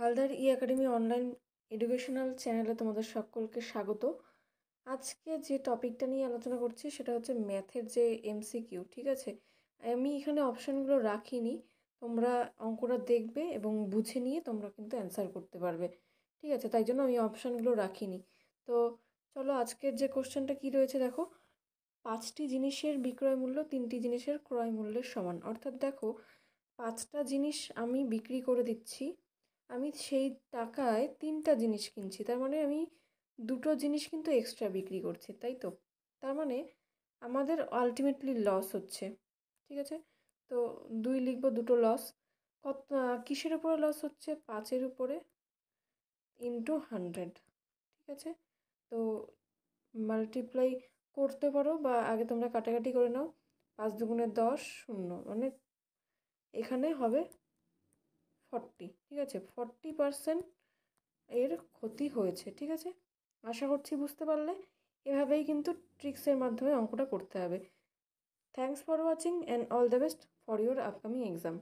Haldar academy online educational চ্যানেলে তোমাদের সকলকে স্বাগত। আজকে যে টপিকটা নিয়ে আলোচনা করছি সেটা হচ্ছে ম্যাথের যে এমসিকিউ। ঠিক আছে, আমি এখানে অপশানগুলো রাখিনি, তোমরা অঙ্কটা দেখবে এবং বুঝে নিয়ে তোমরা কিন্তু অ্যান্সার করতে পারবে। ঠিক আছে, তাই জন্য আমি অপশানগুলো রাখিনি। তো চলো আজকের যে কোশ্চেনটা কী রয়েছে দেখো, 5টি জিনিসের বিক্রয় মূল্য 3টি জিনিসের ক্রয় মূল্যের সমান। অর্থাৎ দেখো, 5টা জিনিস আমি বিক্রি করে দিচ্ছি, আমি সেই টাকায় 3টা জিনিস কিনছি, তার মানে আমি 2টো জিনিস কিন্তু এক্সট্রা বিক্রি করছি, তাই তো? তার মানে আমাদের আলটিমেটলি লস হচ্ছে। ঠিক আছে, তো 2 লিখবো, 2টো লস। কত কিসের উপরে লস হচ্ছে? 5-এর উপরে ইন্টু 100। ঠিক আছে, তো মাল্টিপ্লাই করতে পারো বা আগে তোমরা কাটাকাটি করে নাও। 5 দুগুণে 10, 0, মানে এখানে হবে 40। ঠিক আছে, 40% এর ক্ষতি হয়েছে। ঠিক আছে, আশা করছি বুঝতে পারলে। এভাবেই কিন্তু ট্রিক্সের মাধ্যমে অঙ্কটা করতে হবে। Thanks for watching and all the best for your upcoming exam.